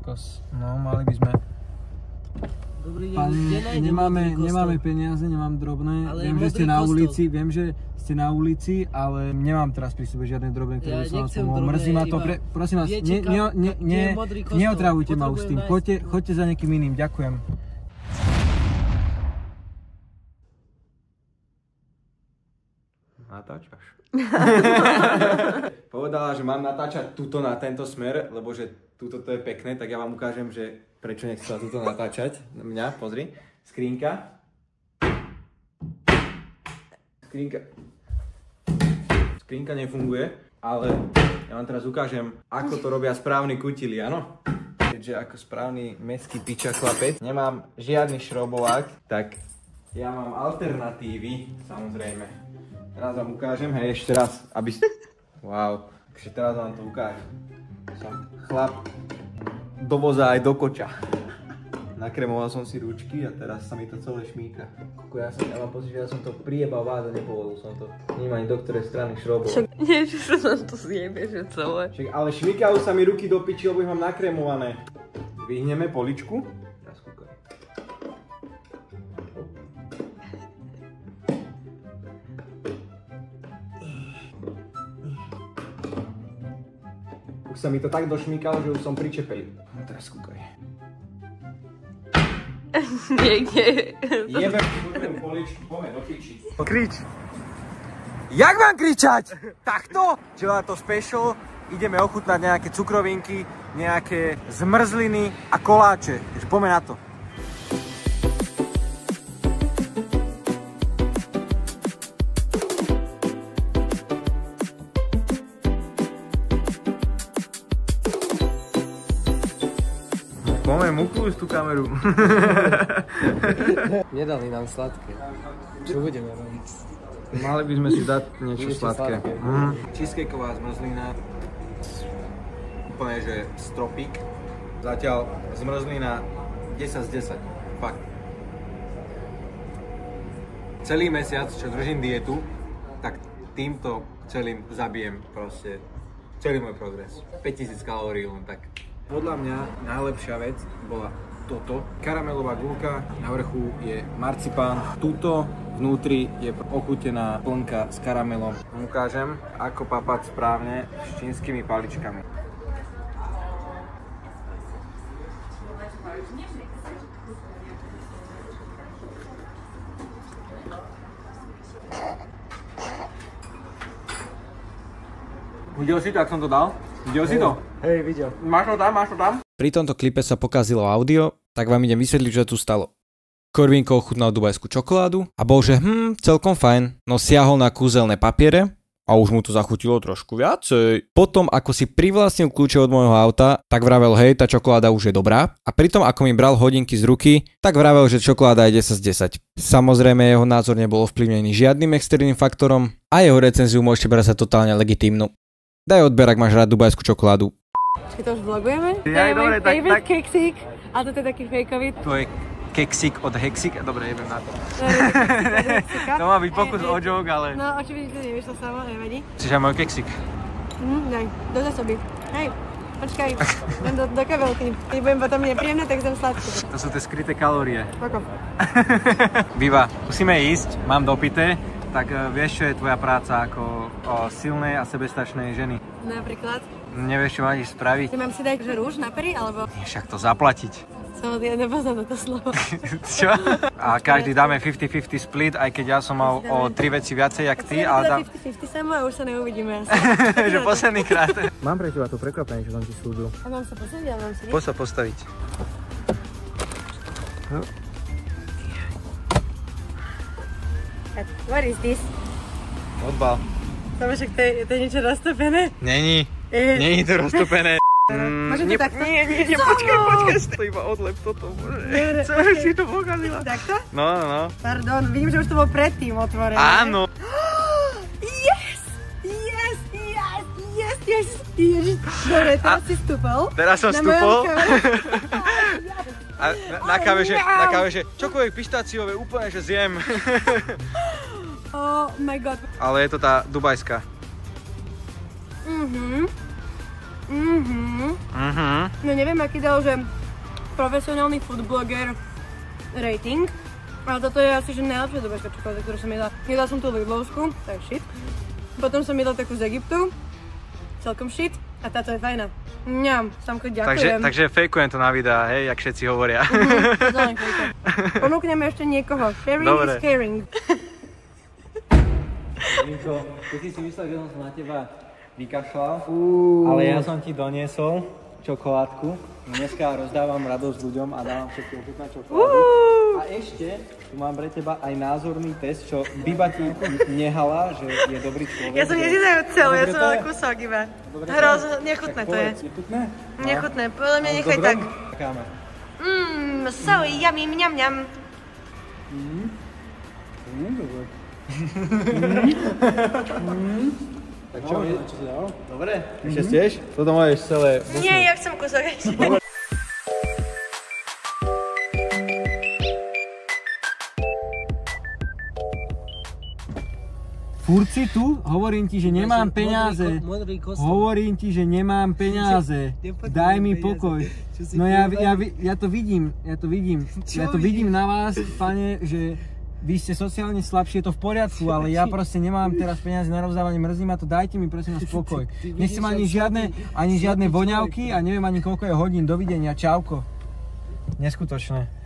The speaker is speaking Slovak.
kokos. No, mali by sme. Dobrý deň. Pani, nemáme peniaze, nemám drobné. Ale viem, že ste na ulici, ale nemám teraz pri sebe žiadne drobné, ktoré by som vás pomohol. Mrzí ma to, prosím vás, neotravujte ma už s tým. Choďte za niekým iným, ďakujem. Natáčaš. Povedala, že mám natáčať tuto na tento smer, lebo že tuto to je pekné, tak ja vám ukážem, že prečo nechcela tuto natáčať. Mňa, pozri. Skrínka. Skrínka nefunguje, ale ja vám teraz ukážem, ako to robia správni kutili, áno? Keďže ako správny mestský piča chlapec nemám žiadny šrobovák, tak ja mám alternatívy, samozrejme. Teraz vám ukážem, hej, ešte raz, aby ste... Wow, takže teraz vám to ukážem. Som chlap do voza aj do koča. Nakremoval som si ručky a teraz sa mi to celé šmíka. Ja mám pocit, že ja som to priebal vás a nepovolil som to. Nemám ani do ktorej strany šrobov. Však nie, že sa nám to zjebe, že celé. Však, ale šmíkajú sa mi ruky do piči, lebo ich mám nakremované. Vyhneme poličku. Teraz kúkaj. Už sa mi to tak došmíkalo, že už som pričepelý. No teraz kúkaj. Nie. Jebem poličku, poďme do piči. Krič. Jak mám kričať? Takto? Gelato Special. Ideme ochutnať nejaké cukrovinky, nejaké zmrzliny a koláče. Takže poďme na to. Poďme uklúť tú kameru. Nedali nám sladké. Čo budeme robiť? Mali by sme si dať niečo sladké. Cheesecakeová zmrzlina. Úplne, že stropik. Zatiaľ zmrzlina 10 z 10. Fakt. Celý mesiac, čo držím dietu, tak týmto celým zabijem proste celý môj progres. 5000 kalórií len tak. Podľa mňa najlepšia vec bola toto. Karamelová guľka, na vrchu je marcipán. Tuto vnútri je ochutená plnka s karamelom. Ukážem, ako papať správne s čínskymi paličkami. Videl si to, ak som to dal? Videl si to? Hej, videl. Máš to tam? Pri tomto klipe sa pokazilo audio, tak vám idem vysvetliť, čo tu stalo. Korvinko ochutnal dubajskú čokoládu a bol, že celkom fajn, no siahol na kúzelné papiere a už mu to zachutilo trošku viacej. Potom, ako si privlastnil kľúče od môjho auta, tak vravel, hej, tá čokoláda už je dobrá. A pritom, ako mi bral hodinky z ruky, tak vravel, že čokoláda je 10 z 10. Samozrejme, jeho názor nebol ovplyvnený žiadnym externým faktorom a jeho recenziu môžete brať za totálne legitímnu. Daj odber, ak máš rád dubajskú čokoládu. Čiže to už vlogujeme? Ja, dobre, tak. Keksík, a to je taký fejkový. To je keksík od Hexik. Dobre, idem na to. To má byť pokus o joke, ale... No, očividne nevyšlo samo, nevadí. Čiže môj keksík. Daj, do zásoby. Hej, počkaj, len do kabelky. Keď budem potom nepríjemné, tak dám sladké. To sú tie skryté kalórie. Poko. Viva, musíme ísť, mám dopité. Tak vieš, čo je tvoja práca ako silnej a sebestačnej ženy? Napríklad? Nevieš, čo máš spraviť? Mám si dať, že rúž na pery, alebo? Však to zaplatiť. Ja nepoznám to slovo. Čo? A každý dáme 50-50 split, aj keď ja som mal o 3 veci viacej, jak ty. Ale dám... 50-50 samo a už sa neuvidíme. Že posledný krát. Mám pre teba to prekvapenie, čo som ti slúbil. A mám sa postaviť, ale mám si Poď sa postaviť. What is this? Odbal. Samo však to je niečo roztopené? Není. Není to roztopené. Môžem to takto? Nie, počkaj, to iba odlep toto, bože. Chcem, že si to pokazila. Takto? No. Pardon, vidím, že už to bol predtým otvorené. Áno. Yes. Dobre, teraz si stúpol. Teraz som stúpol. A na káve, že čokoľvek pistáciové, úplne, že zjem. Oh my god. Ale je to tá dubajská. No neviem, aký dal, že profesionálny food blogger rating. Ale toto je asi, že najlepšia dubajská čokoláda, ktorú som jedla. Jedla som tú Lidlovskú, to je shit. Potom som jedla takú z Egyptu, celkom shit. A táto je fajná. Mňam, Samko, ďakujem. Takže fejkujem to na videa, hej, jak všetci hovoria. Ponúkneme ešte niekoho. Sharing is caring. Vinko, ty si myslel, že som sa na teba vykašľal, ale ja som ti doniesol čokoládku. Dneska rozdávam radosť ľuďom a dávam všetky ochutnať čokoládu. A ešte tu mám pre teba aj názorný test, čo Biba ti nehala, že je dobrý človek. Ja som nezjedajú celú, ja som ale kúsok iba. Nechutné to je. Nechutné? Nechutné, podľa mňa nechaj tak. Takáme. So yummy, mňam, mňam. Tak čo si dal? Dobre, ešte stieš? Toto môžeš celé busnúť. Nie, ja chcem kúsok ešte. Furt si tu? Hovorím ti, že nemám peniaze. Hovorím ti, že nemám peniaze. Daj mi pokoj. No ja to vidím. Ja to vidím na vás, pane, že vy ste sociálne slabšie, je to v poriadku, ale ja proste nemám teraz peniaze na rozdávanie, mrzí ma to, dajte mi prosím vás pokoj. Nechcem ani žiadne voňavky a neviem ani koľko je hodín, dovidenia, čauko. Neskutočné.